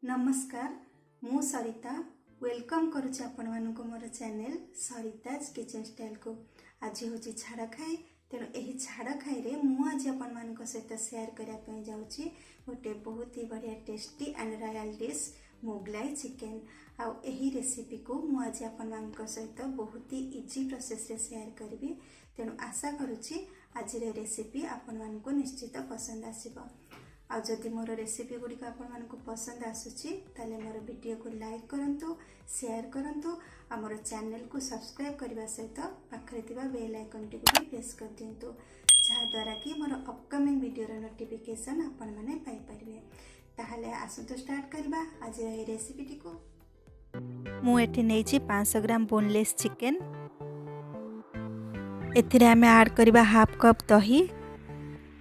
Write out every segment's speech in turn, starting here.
नमस्कार मु सरिता वेलकम करुच्ची आपण मानक मोर चैनल सरिताज किचन स्टाइल को। आज हूँ छाड़ खाए तेणु यही छाड़ खाई रे मु आज आपण मानक सहित शेयर करने जाऊँगी गोटे बहुत ही बढ़िया tasty and royal dish Mughlai chicken. आउ यही रेसिपी को मु आज आपण मानक सहित बहुत ही इजी प्रोसेस रे शेयर करी। तेणु आशा करुच्ची आज रेसिपी आपण मानक निश्चित पसंद आसीबो। आ जदि मोर रेसिपी गुड़िक आपण मानक पसंद आसुची ताले मोर वीडियो को लाइक करंतु, शेयर करंतु, आ मोर चैनल को सब्सक्राइब करबा सहित पाखरे थिबा बेल आइकन टी को भी प्रेस कर दियंतु, जहा द्वारा कि मोर अपकमिंग वीडियो रो नोटिफिकेशन आपण माने पाई परिबे। ताहले आसंतु स्टार्ट करबा आज ए रेसिपी टी को। मु एठी नेछि 500 ग्राम बोनलेस चिकन। एथिरे आमे ऐड करबा हाफ कप दही,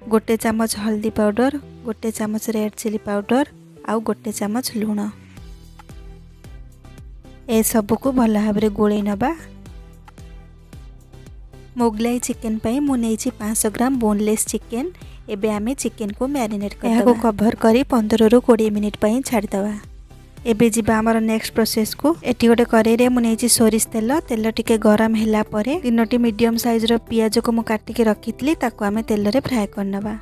गोटे चमच हल्दी पाउडर, गोटे चमच रेड चिली पाउडर आउ गोटे चमच लूण। ए सब को भल भाव गोले नबा। मुगलाई चिकेन पई मु नेछि 500 ग्राम बोनलेस चिकेन। एबे आमे चिकेन को मैरिनेट करबा। एहा को कवर करी 15 रु 20 मिनिट पई छाडी दबा। एबे जिबा हमर नेक्स्ट प्रोसेस को। एटी गोटे करेई रे मु नेछि सोरिष तेल। तेल टिके गरम हैला परे 3टी मीडियम साइज रो पियाज को मु काटी के रखितली ताको आमे तेल रे फ्राई करनबा।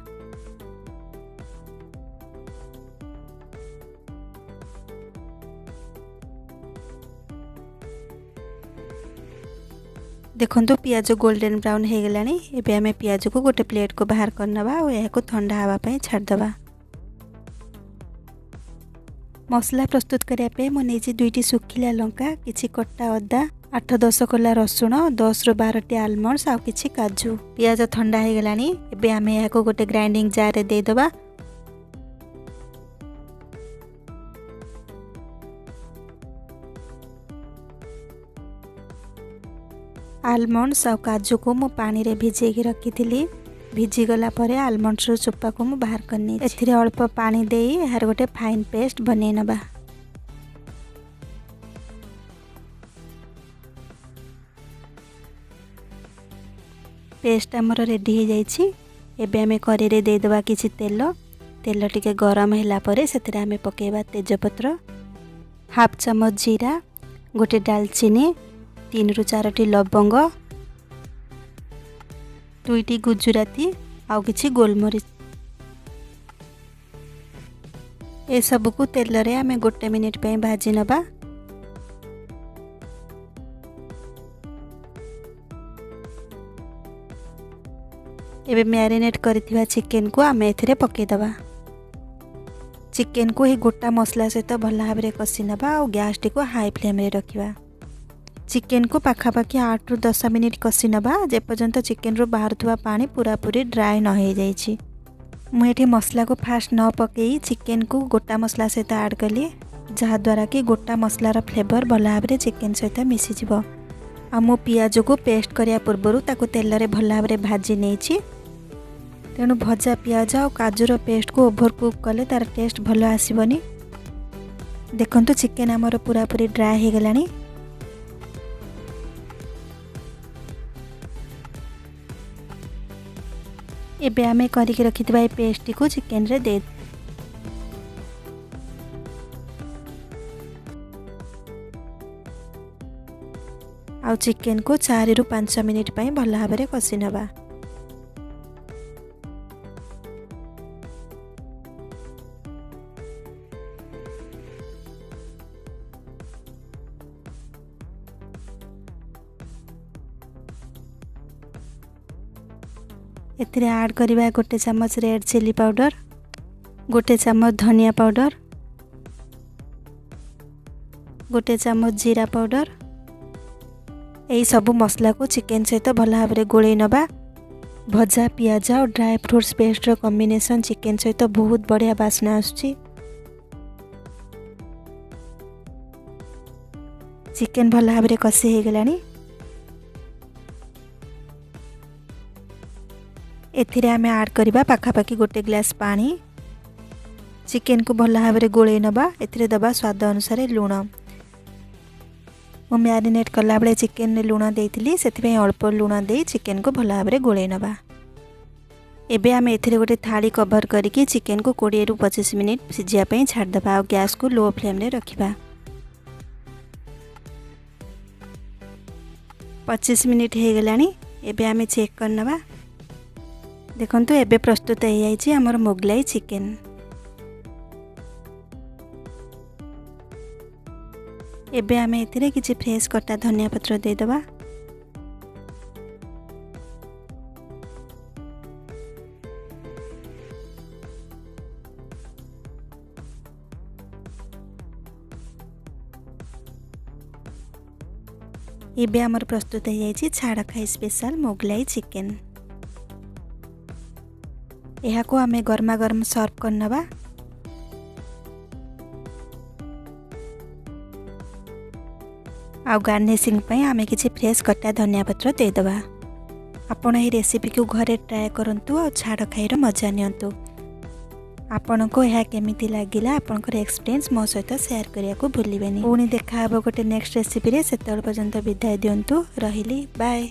देखंतु पियाज गोल्डन ब्राउन हे गेलानी। एबे आमे पियाज को गोटे प्लेट को बाहर करनबा और एहा को ठंडा हवा पई छाड़ दबा। मसला प्रस्तुत करने पे मु नेछि 2टी सुखिला लंका, किछि कट्टा अदा, 8-10 कला रसुण, 10 रु 12टी आलमंड्स आ किछि काजू। पियाज ठंडा हे गेलानी। एबे आमे एहा को गोटे ग्राइंडिंग जार रे दे दबा। आलमंड्स आ काजू को मु पानी रे भिजे के रखी थिली। भिजी गला परे आलमंड्स रो चोपा को मु बाहर करनी। एथिरे अल्प पानी देई हर गोटे फाइन पेस्ट बनै नबा। पेस्ट हमर रेडी हे जाईछि। एबे हमें करी रे दे दबा किछि तेल। तेल टिके गरम हैला परे सेथिरे हमें पकेबा तेजपत्र, हाफ चमच जीरा, गोटे दालचीनी, 3 रु 4टी लवंग, 2टी गुजराती आउ किछि गोलमरीच। ए सब को तेल रे आमे गोटे मिनिट पे भाजी नबा। एबे मैरिनेट करथिबा चिकेन को आमे एथिरे पके दबा। चिकेन को ही गोटा मसला सहित भल भाव रे कसी नबा और गैस टी को हाई फ्लेम रे रखिबा। चिकेन को पाखापाखि 8 रु 10 मिनिट कसी नबा जे पर्यंत चिकेन रो बाहरथुवा पानी पूरा पूरी ड्राई न हो जाइछि। मु एठी मसला को फास्ट न पकेई चिकेन को गोटा मसला सहित ऐड कली, जहा द्वारा कि गोटा मसलार फ्लेवर भल भाव रे चिकेन सहित मिसी जिवो। आ मु पियाज को पेस्ट करिया पूर्वरु ताको तेल रे भल भाव रे भाजी नेछि। तेणु भजा पियाज और काजूर पेस्ट को ओभर कुक कले तार टेस्ट भल आसीबनी। देखंतु चिकेन हमर पूरा पूरी ड्राई हे गलानी। एबे आमे करी के रखितबा ए पेस्ट को चिकेन रे दे। आउ चिकेन को 4 रु 5 मिनिट पई भल भाव रे कसी नबा। एथिरे ऐड करिबा गोटे चमच रेड चिली पाउडर, गोटे चमच धनिया पाउडर, गोटे चमच जीरा पाउडर। एई सब मसला को चिकेन सहित भल भाव रे गोले नबा। भजा पियाज और ड्राई फ्रूट्स पेस्ट रो कॉम्बिनेशन चिकेन सहित बहुत बढ़िया बास्ना आसुची। चिकेन भल भाव रे कसी हे गेलानी। एथिरे आमे ऐड करबा पाखापाखि गोटे ग्लास पानी। चिकेन को भल भाव रे गोले नबा। एथिरे दबा स्वाद अनुसार लूण। मु मैरिनेट कला बेले चिकेन रे लूण देइथिली, सेथिबे अल्प लूण दे चिकेन को भल भाव रे गोले नबा। एबे आम एथिरे गोटे थाली कवर करके चिकेन को 20 रु 25 मिनिट सिझापी छाड़देवा और गैस को लो फ्लेम रे रखिबा। 25 मिनिट हो गलानी। एबे आमे चेक करनबा। देखंतु एबे प्रस्तुत हो जाइछि हमर मुगलाई चिकेन। एबे आमे एथिरे किछि फ्रेश कटा धनिया पत्र दे दबा। एबे हमर प्रस्तुत हो जाइछि छाड़ खाई स्पेशल मुगलाई चिकेन। एहा को आमे गरमा गरम सर्व करनबा। आ गार्निशिंग पई आमे किछि फ्रेश कटा धनिया पत्र दे दबा। आपण ए रेसिपी को घरे ट्राई करंतु और छाड़ खाईर मजा नियंतु। आपण को यह केमिति लागिला आपनकर एक्सपीरियंस मो सहित शेयर करिया को भूलिबेनी। पुणी देखा हबो गोटे नेक्स्ट रेसिपी रे। सेतल पर्यंत विदाय दियंतु। रहिली बाय।